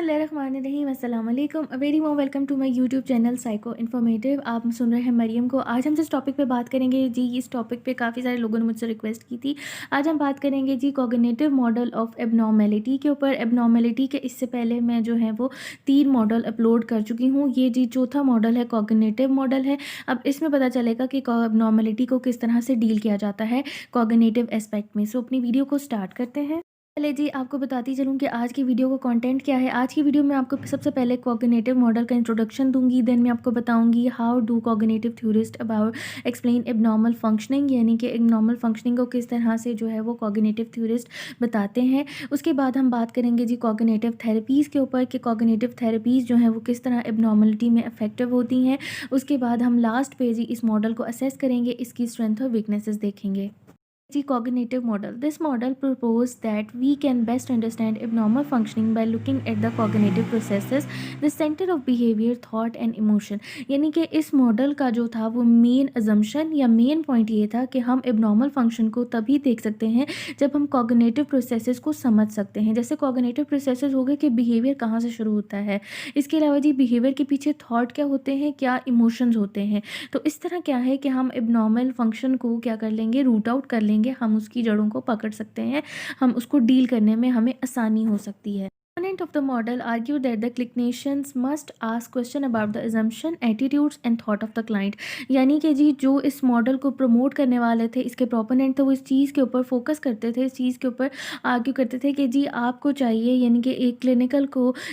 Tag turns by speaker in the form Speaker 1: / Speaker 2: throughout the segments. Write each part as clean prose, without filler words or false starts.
Speaker 1: बिस्मिल्लाहिर्रहमानिर्रहीम अस्सलाम वालेकुम very more welcome to my YouTube channel psycho informative. आप सुन रहे हैं मरियम को। आज हम जिस टॉपिक पे बात करेंगे जी, इस टॉपिक पे काफ़ी सारे लोगों ने मुझसे रिक्वेस्ट की थी। आज हम बात करेंगे जी कॉग्निटिव मॉडल ऑफ एबनॉर्मेलिटी के ऊपर। एबनॉर्मेलिटी के इससे पहले मैं जो है वो 3 मॉडल अपलोड कर चुकी हूँ। ये जी चौथा मॉडल है, कॉग्निटिव मॉडल है। अब इसमें पता चलेगा कि एबनॉर्मेलिटी को किस तरह से डील किया जाता है कॉग्निटिव एस्पेक्ट में। सो अपनी वीडियो को स्टार्ट करते हैं। पहले जी आपको बताती चलूँ कि आज की वीडियो का कंटेंट क्या है। आज की वीडियो में आपको सबसे पहले कॉग्निटिव मॉडल का इंट्रोडक्शन दूंगी। देन मैं आपको बताऊंगी how do cognitive theorist about explain abnormal functioning, यानी कि एबनॉर्मल फंक्शनिंग को किस तरह से जो है वो कॉग्निटिव थ्योरिस्ट बताते हैं। उसके बाद हम बात करेंगे जी कॉग्निटिव थेरेपीज़ के ऊपर कि कॉग्निटिव थेरेपीज़ जो हैं वो किस तरह एबनॉर्मलिटी में इफेक्टिव होती हैं। उसके बाद हम लास्ट पे जी इस मॉडल को असेस करेंगे, इसकी स्ट्रेंथ और वीकनेसेस देखेंगे। The cognitive model. This model proposes that we can best understand abnormal functioning by looking at the cognitive processes, the center of behavior, thought and emotion. यानी कि इस मॉडल का जो था वो मेन अजम्पशन या मेन पॉइंट ये था कि हम एबनॉर्मल फंक्शन को तभी देख सकते हैं जब हम कॉग्निटिव प्रोसेसेस को समझ सकते हैं। जैसे कॉग्निटिव प्रोसेसेस हो गए कि बिहेवियर कहाँ से शुरू होता है, इसके अलावा जी बिहेवियर के पीछे थॉट क्या होते हैं, क्या इमोशंस होते हैं। तो इस तरह क्या है कि हम एबनॉर्मल फंक्शन को क्या कर लेंगे, रूट आउट कर लेंगे, हम उसकी जड़ों को पकड़ सकते हैं, हम उसको डील करने में हमें आसानी हो सकती है। Opponent of the model argue that the clinicians must ask question about the assumption, attitudes and thought of the client। यानी कि जी जो इस मॉडल को प्रमोट करने वाले थे, इसके प्रोपोनेंट थे, वो इस चीज़ के ऊपर फोकस करते थे, इस चीज़ के ऊपर आर्ग्यू करते थे कि जी आपको चाहिए, यानी कि एक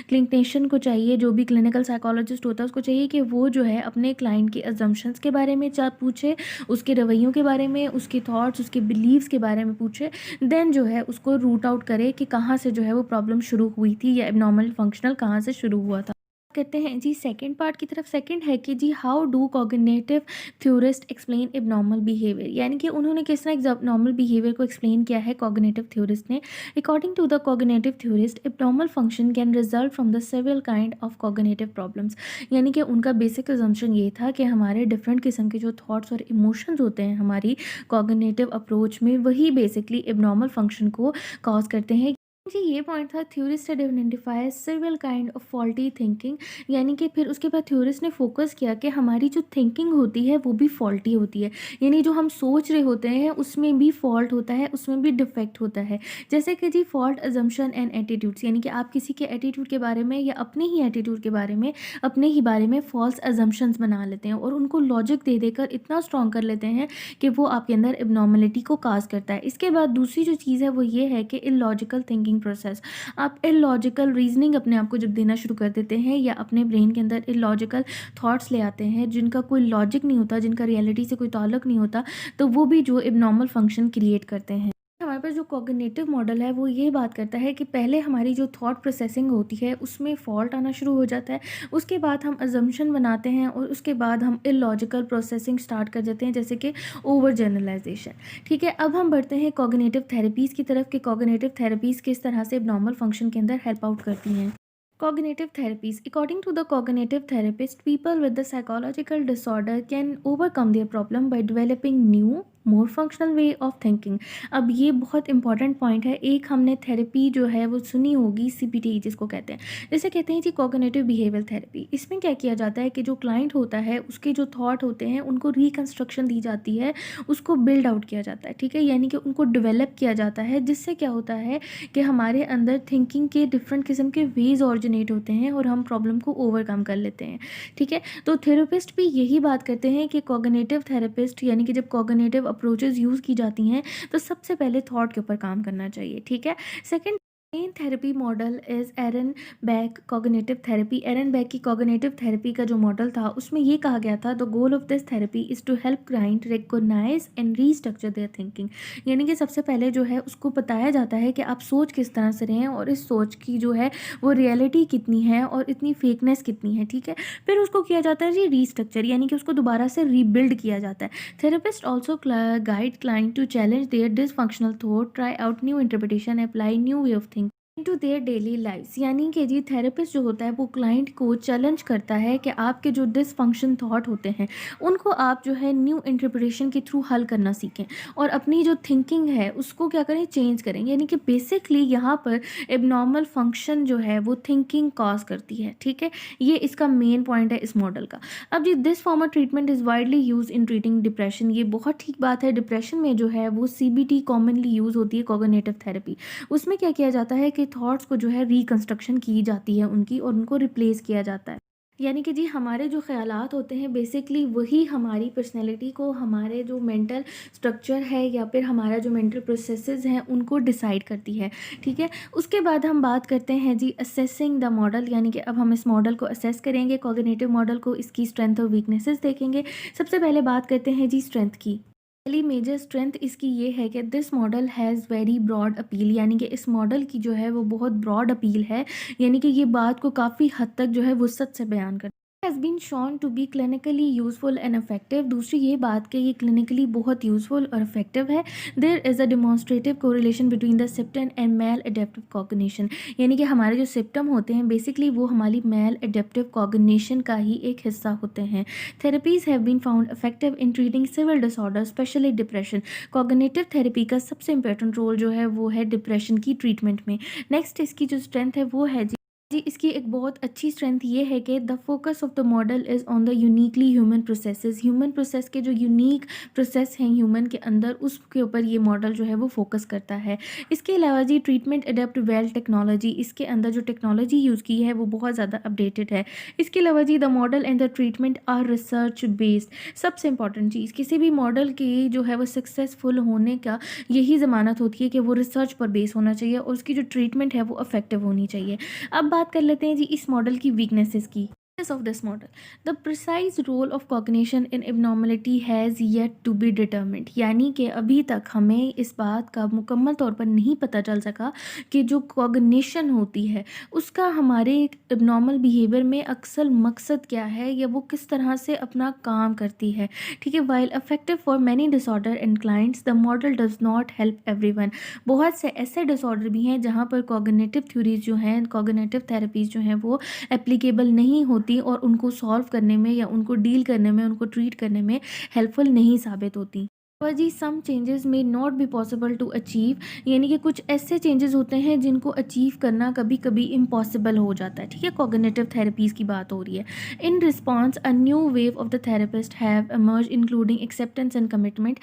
Speaker 1: क्लिनिशियन को चाहिए, जो भी क्लिनिकल साइकोलॉजिस्ट होता है उसको चाहिए कि वो जो है अपने क्लाइंट के अजम्पशंस के बारे में पूछे, उसके रवैयों के बारे में, उसके थॉट्स, उसके बिलीव्स के बारे में पूछे। देन जो है उसको रूट आउट करे कि कहाँ से जो है वो प्रॉब्लम शुरू हुई थी या एबनॉर्मल फंक्शनल कहाँ से शुरू हुआ था। कहते हैं जी सेकंड पार्ट की तरफ। सेकंड है कि जी how do cognitive theorist explain abnormal behaviour, यानी कि उन्होंने किस तरह एबनॉर्मल बिहेवियर को एक्सप्लेन किया है कॉग्निटिव थ्योरिस्ट ने। According to the cognitive theorist abnormal function can result from the several kind of cognitive problems. यानी कि उनका बेसिक अजम्पशन ये था कि हमारे डिफरेंट किस्म के जो थॉट्स और इमोशंस होते हैं हमारी कॉग्निटिव अप्रोच में, वही बेसिकली एबनॉर्मल फंक्शन को कॉज करते हैं। जी ये पॉइंट था theorist had identify several kind of faulty thinking, यानी कि फिर उसके बाद थ्योरिस्ट ने फोकस किया कि हमारी जो थिंकिंग होती है वो भी फॉल्टी होती है, यानी जो हम सोच रहे होते हैं उसमें भी फॉल्ट होता है, उसमें भी डिफेक्ट होता है। जैसे कि जी फॉल्ट अजम्पशन एंड एटीट्यूड्स, यानी कि आप किसी के एटीट्यूड के बारे में या अपने ही एटीट्यूड के बारे में, अपने ही बारे में फॉल्स अजम्पशंस बना लेते हैं और उनको लॉजिक दे देकर इतना स्ट्रॉन्ग कर लेते हैं कि वो आपके अंदर एबनॉर्मलिटी को काज करता है। इसके बाद दूसरी जो चीज़ है वो ये है कि इलॉजिकल थिंकिंग प्रोसेस। आप इलॉजिकल रीजनिंग अपने आप को जब देना शुरू कर देते हैं या अपने ब्रेन के अंदर इलॉजिकल थॉट्स ले आते हैं जिनका कोई लॉजिक नहीं होता, जिनका रियलिटी से कोई ताल्लुक नहीं होता, तो वो भी जो एबनॉर्मल फंक्शन क्रिएट करते हैं। हमारे पास जो कॉग्निटिव मॉडल है वो ये बात करता है कि पहले हमारी जो थॉट प्रोसेसिंग होती है उसमें फॉल्ट आना शुरू हो जाता है, उसके बाद हम अजम्पशन बनाते हैं और उसके बाद हम इलॉजिकल प्रोसेसिंग स्टार्ट कर देते हैं, जैसे कि ओवर जनरलाइजेशन। ठीक है, अब हम बढ़ते हैं कॉग्निटिव थेरेपीज़ की तरफ कि कॉग्निटिव थेरेपीज़ किस तरह से एबनॉर्मल फंक्शन के अंदर हेल्प आउट करती हैं। Cognitive therapies. According to the cognitive therapist, people with the psychological disorder can overcome their problem by developing new, more functional way of thinking. अब ये बहुत इंपॉर्टेंट पॉइंट है। एक हमने थेरेपी जो है वो सुनी होगी, CBT जिसको कहते हैं, जैसे कहते हैं जी कॉग्निटिव बिहेवियर थेरेपी। इसमें क्या किया जाता है कि जो क्लाइंट होता है उसके जो थॉट होते हैं उनको रिकन्स्ट्रक्शन दी जाती है, उसको बिल्ड आउट किया जाता है। ठीक है, यानी कि उनको डेवलप किया जाता है, जिससे क्या होता है कि हमारे अंदर थिंकिंग के डिफरेंट किस्म के वेज ऑरिजिनेट होते हैं और हम प्रॉब्लम को ओवरकम कर लेते हैं। ठीक है, तो थेरेपिस्ट भी यही बात करते हैं कि कॉग्निटिव थेरेपिस्ट, यानी कि जब कॉग्निटिव अप्रोचेस यूज़ की जाती हैं तो सबसे पहले थॉट के ऊपर काम करना चाहिए। ठीक है, second main therapy model is Aaron Beck cognitive therapy. Aaron Beck की कॉग्निटिव थेरेपी का जो मॉडल था उसमें ये कहा गया था the goal of this therapy is to help client recognize and restructure their thinking. यानी कि सबसे पहले जो है उसको बताया जाता है कि आप सोच किस तरह से रहे हैं और इस सोच की जो है वो रियलिटी कितनी है और इतनी फेकनेस कितनी है। ठीक है, फिर उसको किया जाता है जी रीस्ट्रक्चर, यानी कि उसको दोबारा से रीबिल्ड किया जाता है। Therapist also guide client to challenge their dysfunctional thought, try out new interpretation, apply new way of thinking. To their daily lifes, यानी कि जी थेरेपिस्ट जो होता है वो क्लाइंट को चैलेंज करता है कि आपके जो डिसफंक्शन थॉट होते हैं उनको आप जो है न्यू इंटरप्रिटेशन के थ्रू हल करना सीखें और अपनी जो थिंकिंग है उसको क्या करें, चेंज करें। यानी कि बेसिकली यहाँ पर एबनॉर्मल फंक्शन जो है वो थिंकिंग कॉज करती है। ठीक है, ये इसका मेन पॉइंट है इस मॉडल का। अब जी this form of treatment is widely use in treating depression. ये बहुत ठीक बात है, डिप्रेशन में जो है वो सीबीटी कॉमनली यूज़ होती है, कॉग्निटिव थेरेपी। उसमें क्या किया जाता है कि थॉट्स को जो है रिकंस्ट्रक्शन की जाती है उनकी, और उनको रिप्लेस किया जाता है। यानी कि जी हमारे जो ख़्यालात होते हैं बेसिकली वही हमारी पर्सनैलिटी को, हमारे जो मेंटल स्ट्रक्चर है या फिर हमारा जो मेंटल प्रोसेसेस हैं उनको डिसाइड करती है। ठीक है, उसके बाद हम बात करते हैं जी असेसिंग द मॉडल। यानी कि अब हम इस मॉडल को असेस करेंगे, कॉग्निटिव मॉडल को, इसकी स्ट्रेंथ और वीकनेसेस देखेंगे। सबसे पहले बात करते हैं जी स्ट्रेंथ की। पहली मेजर स्ट्रेंथ इसकी ये है कि this model has very broad appeal. यानी कि इस मॉडल की जो है वो बहुत ब्रॉड अपील है, यानी कि ये बात को काफ़ी हद तक जो है वुसअत से बयान करता है। Has been shown to be clinically useful and effective. दूसरी ये बात कि ये क्लिनिकली बहुत यूजफुल और इफेक्टिव है। There is a demonstrative correlation between the symptom and maladaptive cognition. यानी कि हमारे जो सिम्पटम होते हैं बेसिकली वो हमारी मेल एडेप्टिव कॉग्निशन का ही एक हिस्सा होते हैं। Therapies have been found effective in treating civil disorder specially depression. Cognitive therapy का सबसे इंपॉर्टेंट रोल जो है वो है डिप्रेशन की ट्रीटमेंट में। नेक्स्ट इसकी जो स्ट्रेंथ है वो है जी इसकी एक बहुत अच्छी स्ट्रेंथ ये है कि the focus of the model is on the uniquely human processes. Human process के जो यूनिक प्रोसेस हैं ह्यूमन के अंदर, उसके ऊपर ये मॉडल जो है वो फोकस करता है। इसके अलावा जी ट्रीटमेंट अडेप्ट वेल टेक्नोलॉजी, इसके अंदर जो टेक्नोलॉजी यूज़ की है वो बहुत ज़्यादा अपडेटेड है। इसके अलावा जी the model and the treatment are research based. सबसे इंपॉर्टेंट चीज़ किसी भी मॉडल की जो है वो सक्सेसफुल होने का यही ज़मानत होती है कि वो रिसर्च पर बेस होना चाहिए और उसकी जो ट्रीटमेंट है वो इफेक्टिव होनी चाहिए। अब बात कर लेते हैं जी इस मॉडल की वीकनेसेस की। Of this model, the precise role of cognition in abnormality has yet to be determined। यानी कि अभी तक हमें इस बात का मुकम्मल तौर पर नहीं पता चल सका कि जो कॉग्निशन होती है उसका हमारे एबनॉर्मल बिहेवियर में अक्सर मकसद क्या है या वो किस तरह से अपना काम करती है। ठीक है, while effective for many disorder and clients the model does not help everyone. बहुत से ऐसे डिसऑर्डर भी हैं जहाँ पर कॉग्निटिव थ्योरीज जो हैं, कॉग्निटिव थेरेपीज जो हैं वो एप्लीकेबल नहीं होती और उनको सॉल्व करने में या उनको डील करने में, उनको ट्रीट करने में हेल्पफुल नहीं साबित होती। और जी some changes may not be possible to achieve. यानी कि कुछ ऐसे चेंजेस होते हैं जिनको अचीव करना कभी कभी इम्पॉसिबल हो जाता है। ठीक है, कॉग्निटिव थेरेपीज़ की बात हो रही है। In response a new wave of the therapist have emerge including acceptance and commitment,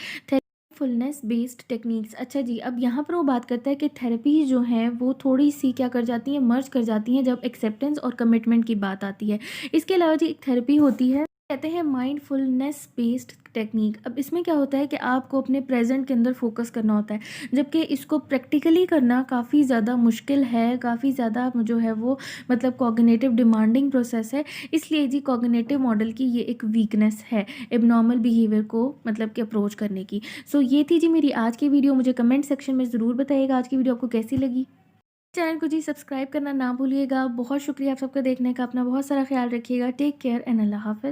Speaker 1: fullness based techniques. अच्छा जी, अब यहाँ पर वो बात करता है कि थेरेपी जो हैं वो थोड़ी सी क्या कर जाती हैं, मर्ज कर जाती हैं जब एक्सेप्टेंस और कमिटमेंट की बात आती है। इसके अलावा जी एक थेरेपी होती है, कहते हैं माइंडफुलनेस बेस्ड टेक्निक। अब इसमें क्या होता है कि आपको अपने प्रेजेंट के अंदर फोकस करना होता है, जबकि इसको प्रैक्टिकली करना काफ़ी ज़्यादा मुश्किल है, काफ़ी ज़्यादा जो है वो मतलब कॉग्निटिव डिमांडिंग प्रोसेस है। इसलिए जी कॉग्निटिव मॉडल की ये एक वीकनेस है एबनॉर्मल बिहेवियर को मतलब कि अप्रोच करने की। सो ये थी जी मेरी आज की वीडियो। मुझे कमेंट सेक्शन में ज़रूर बताइएगा आज की वीडियो आपको कैसी लगी। चैनल को जी सब्सक्राइब करना ना भूलिएगा। बहुत शुक्रिया आप सबका देखने का। अपना बहुत सारा ख्याल रखिएगा। टेक केयर एंड अल्लाह हाफ़िज़।